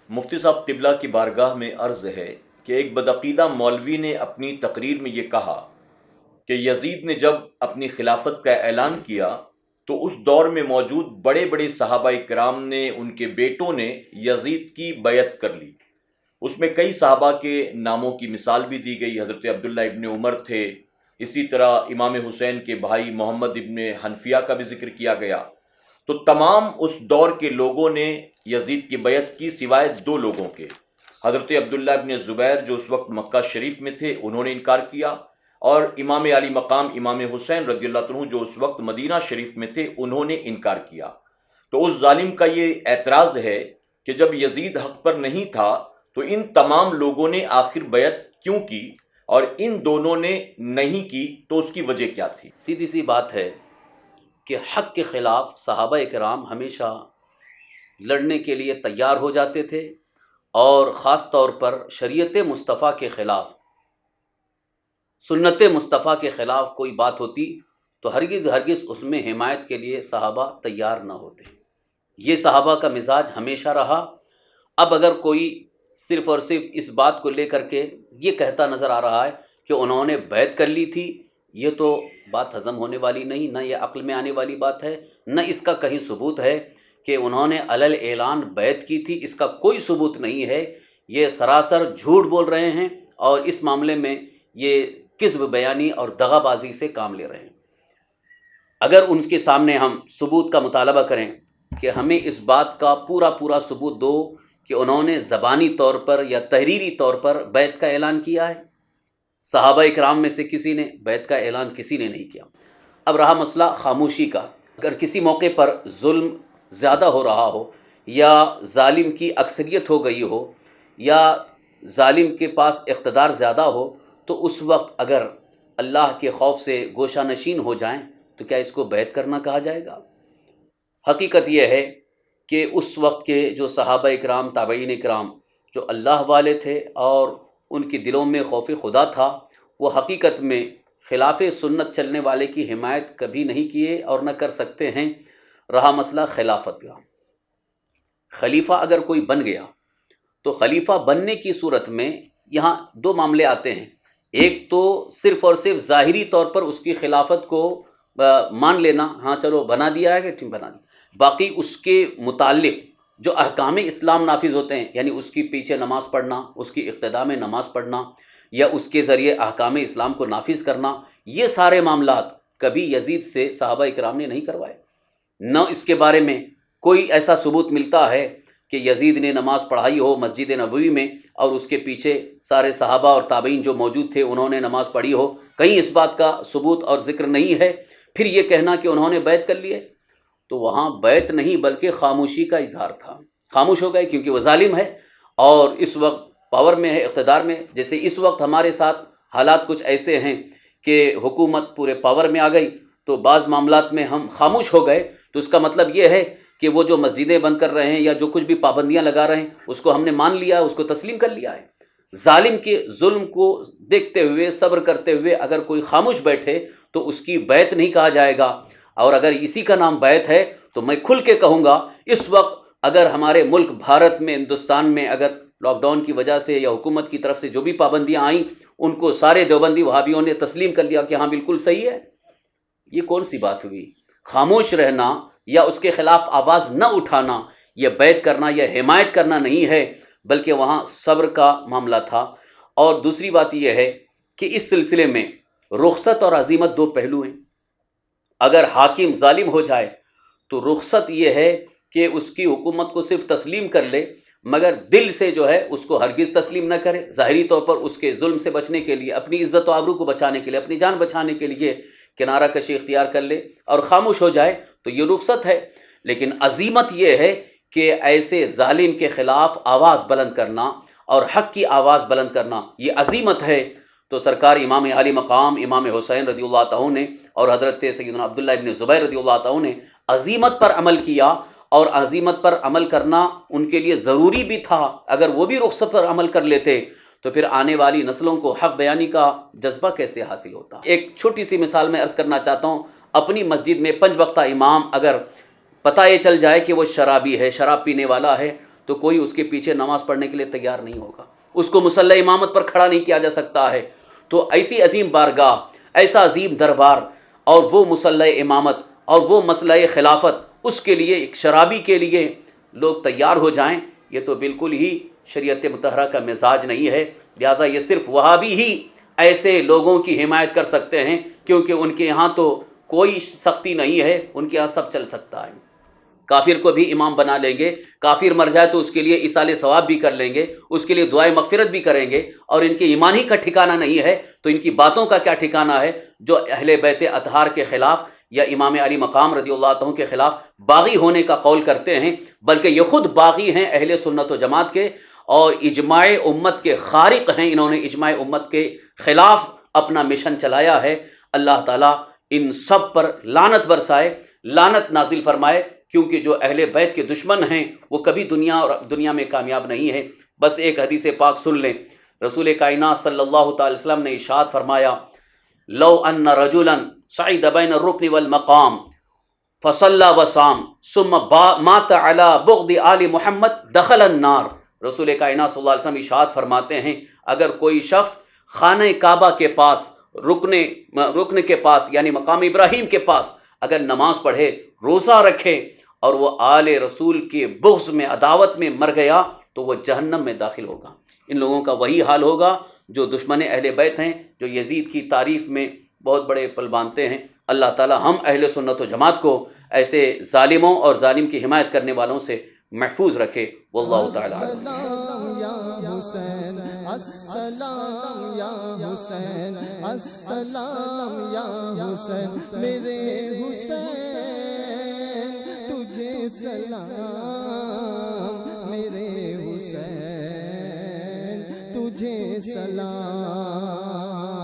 مفتی صاحب قبلہ کی بارگاہ میں عرض ہے کہ ایک بدعقیدہ مولوی نے اپنی تقریر میں یہ کہا کہ یزید نے جب اپنی خلافت کا اعلان کیا تو اس دور میں موجود بڑے بڑے صحابہ کرام نے ان کے بیٹوں نے یزید کی بیعت کر لی۔ اس میں کئی صحابہ کے ناموں کی مثال بھی دی گئی۔ حضرت عبداللہ ابن عمر تھے، اسی طرح امام حسین کے بھائی محمد ابن حنفیہ کا بھی ذکر کیا گیا۔ تو تمام اس دور کے لوگوں نے یزید کی بیعت کی سوائے دو لوگوں کے۔ حضرت عبداللہ ابن زبیر جو اس وقت مکہ شریف میں تھے انہوں نے انکار کیا، اور امام علی مقام امام حسین رضی اللہ عنہ جو اس وقت مدینہ شریف میں تھے انہوں نے انکار کیا۔ تو اس ظالم کا یہ اعتراض ہے کہ جب یزید حق پر نہیں تھا تو ان تمام لوگوں نے آخر بیعت کیوں کی، اور ان دونوں نے نہیں کی تو اس کی وجہ کیا تھی؟ سیدھی سی بات ہے کہ حق کے خلاف صحابہ کرام ہمیشہ لڑنے کے لیے تیار ہو جاتے تھے، اور خاص طور پر شریعت مصطفیٰ کے خلاف، سنت مصطفیٰ کے خلاف کوئی بات ہوتی تو ہرگز اس میں حمایت کے لیے صحابہ تیار نہ ہوتے۔ یہ صحابہ کا مزاج ہمیشہ رہا۔ اب اگر کوئی صرف اور صرف اس بات کو لے کر کے یہ کہتا نظر آ رہا ہے کہ انہوں نے بیعت کر لی تھی، یہ تو بات ہضم ہونے والی نہیں، نہ یہ عقل میں آنے والی بات ہے، نہ اس کا کہیں ثبوت ہے کہ انہوں نے علل اعلان بیعت کی تھی۔ اس کا کوئی ثبوت نہیں ہے، یہ سراسر جھوٹ بول رہے ہیں، اور اس معاملے میں یہ کذب بیانی اور دغا بازی سے کام لے رہے ہیں۔ اگر ان کے سامنے ہم ثبوت کا مطالبہ کریں کہ ہمیں اس بات کا پورا ثبوت دو کہ انہوں نے زبانی طور پر یا تحریری طور پر بیعت کا اعلان کیا ہے، صحابہ اکرام میں سے کسی نے بیعت کا اعلان کسی نے نہیں کیا۔ اب رہا مسئلہ خاموشی کا، اگر کسی موقع پر ظلم زیادہ ہو رہا ہو، یا ظالم کی اکثریت ہو گئی ہو، یا ظالم کے پاس اقتدار زیادہ ہو، تو اس وقت اگر اللہ کے خوف سے گوشہ نشین ہو جائیں تو کیا اس کو بیعت کرنا کہا جائے گا؟ حقیقت یہ ہے کہ اس وقت کے جو صحابہ اکرام، تابعین اکرام جو اللہ والے تھے اور ان کے دلوں میں خوف خدا تھا، وہ حقیقت میں خلاف سنت چلنے والے کی حمایت کبھی نہیں کیے اور نہ کر سکتے ہیں۔ رہا مسئلہ خلافت کا، خلیفہ اگر کوئی بن گیا تو خلیفہ بننے کی صورت میں یہاں دو معاملے آتے ہیں۔ ایک تو صرف اور صرف ظاہری طور پر اس کی خلافت کو مان لینا، ہاں چلو بنا دیا ہے کہ ٹھیک بنا دیا، باقی اس کے متعلق جو احکام اسلام نافذ ہوتے ہیں، یعنی اس کی پیچھے نماز پڑھنا، اس کی اقتداء میں نماز پڑھنا، یا اس کے ذریعے احکام اسلام کو نافذ کرنا، یہ سارے معاملات کبھی یزید سے صحابہ اکرام نے نہیں کروائے۔ نہ اس کے بارے میں کوئی ایسا ثبوت ملتا ہے کہ یزید نے نماز پڑھائی ہو مسجد نبوی میں اور اس کے پیچھے سارے صحابہ اور تابعین جو موجود تھے انہوں نے نماز پڑھی ہو، کہیں اس بات کا ثبوت اور ذکر نہیں ہے۔ پھر یہ کہنا کہ انہوں نے بیعت کر لیے، تو وہاں بیعت نہیں بلکہ خاموشی کا اظہار تھا۔ خاموش ہو گئے کیونکہ وہ ظالم ہے اور اس وقت پاور میں ہے، اقتدار میں۔ جیسے اس وقت ہمارے ساتھ حالات کچھ ایسے ہیں کہ حکومت پورے پاور میں آ گئی، تو بعض معاملات میں ہم خاموش ہو گئے، تو اس کا مطلب یہ ہے کہ وہ جو مسجدیں بند کر رہے ہیں یا جو کچھ بھی پابندیاں لگا رہے ہیں اس کو ہم نے مان لیا، اس کو تسلیم کر لیا ہے۔ ظالم کے ظلم کو دیکھتے ہوئے، صبر کرتے ہوئے اگر کوئی خاموش بیٹھے تو اس کی بیعت نہیں کہا جائے گا۔ اور اگر اسی کا نام بیعت ہے تو میں کھل کے کہوں گا، اس وقت اگر ہمارے ملک بھارت میں، ہندوستان میں اگر لاک ڈاؤن کی وجہ سے یا حکومت کی طرف سے جو بھی پابندیاں آئیں ان کو سارے دیوبندی وہابیوں نے تسلیم کر لیا کہ ہاں بالکل صحیح ہے، یہ کون سی بات ہوئی؟ خاموش رہنا یا اس کے خلاف آواز نہ اٹھانا، یہ بیعت کرنا یا حمایت کرنا نہیں ہے، بلکہ وہاں صبر کا معاملہ تھا۔ اور دوسری بات یہ ہے کہ اس سلسلے میں رخصت اور عزیمت دو پہلو ہیں۔ اگر حاکم ظالم ہو جائے تو رخصت یہ ہے کہ اس کی حکومت کو صرف تسلیم کر لے، مگر دل سے جو ہے اس کو ہرگز تسلیم نہ کرے۔ ظاہری طور پر اس کے ظلم سے بچنے کے لیے، اپنی عزت و آبرو کو بچانے کے لیے، اپنی جان بچانے کے لیے کنارہ کشی اختیار کر لے اور خاموش ہو جائے، تو یہ رخصت ہے۔ لیکن عزیمت یہ ہے کہ ایسے ظالم کے خلاف آواز بلند کرنا اور حق کی آواز بلند کرنا، یہ عزیمت ہے۔ تو سرکار امام علی مقام امام حسین رضی اللہ عنہ نے اور حضرت سیدنا عبداللہ ابن زبیر رضی اللہ عنہ نے عزیمت پر عمل کیا، اور عزیمت پر عمل کرنا ان کے لیے ضروری بھی تھا۔ اگر وہ بھی رخصت پر عمل کر لیتے تو پھر آنے والی نسلوں کو حق بیانی کا جذبہ کیسے حاصل ہوتا؟ ایک چھوٹی سی مثال میں عرض کرنا چاہتا ہوں۔ اپنی مسجد میں 5 وقتہ امام اگر پتہ یہ چل جائے کہ وہ شرابی ہے، شراب پینے والا ہے، تو کوئی اس کے پیچھے نماز پڑھنے کے لیے تیار نہیں ہوگا، اس کو مصلی امامت پر کھڑا نہیں کیا جا سکتا ہے۔ تو ایسی عظیم بارگاہ، ایسا عظیم دربار، اور وہ مصلی امامت اور وہ مسئلہ خلافت، اس کے لیے ایک شرابی کے لیے لوگ تیار ہو جائیں، یہ تو بالکل ہی شریعت مطہرہ کا مزاج نہیں ہے۔ لہٰذا یہ صرف وہابی ہی ایسے لوگوں کی حمایت کر سکتے ہیں، کیونکہ ان کے یہاں تو کوئی سختی نہیں ہے، ان کے یہاں سب چل سکتا ہے۔ کافر کو بھی امام بنا لیں گے، کافر مر جائے تو اس کے لیے ایصال ثواب بھی کر لیں گے، اس کے لیے دعائے مغفرت بھی کریں گے، اور ان کے ایمان ہی کا ٹھکانہ نہیں ہے تو ان کی باتوں کا کیا ٹھکانہ ہے جو اہل بیت اطہار کے خلاف یا امام علی مقام رضی اللہ عنہ کے خلاف باغی ہونے کا قول کرتے ہیں، بلکہ یہ خود باغی ہیں اہل سنت و جماعت کے، اور اجماع امت کے خارق ہیں، انہوں نے اجماع امت کے خلاف اپنا مشن چلایا ہے۔ اللہ تعالیٰ ان سب پر لعنت برسائے، لعنت نازل فرمائے، کیونکہ جو اہل بیت کے دشمن ہیں وہ کبھی دنیا میں کامیاب نہیں ہیں۔ بس ایک حدیث پاک سن لیں، رسول کائنات صلی اللہ تعالی وسلم نے ارشاد فرمایا، لو ان رجلا صعد بین الرکن والمقام فصلى وصام ثم مات على بغض آل محمد دخل النار۔ رسول کائنات صلی اللہ علیہ وسلم ارشاد فرماتے ہیں، اگر کوئی شخص خانہ کعبہ کے پاس، رکن کے پاس یعنی مقام ابراہیم کے پاس اگر نماز پڑھے، روزہ رکھے، اور وہ آل رسول کے بغض میں، عداوت میں مر گیا تو وہ جہنم میں داخل ہوگا۔ ان لوگوں کا وہی حال ہوگا جو دشمن اہل بیت ہیں، جو یزید کی تعریف میں بہت بڑے پل باندھتے ہیں۔ اللہ تعالی ہم اہل سنت و جماعت کو ایسے ظالموں اور ظالم کی حمایت کرنے والوں سے محفوظ رکھے۔ واللہ تعالی السلام یا حسین، السلام یا حسین، السلام یا حسین، میرے حسین تجھے سلام، میرے حسین تجھے سلام۔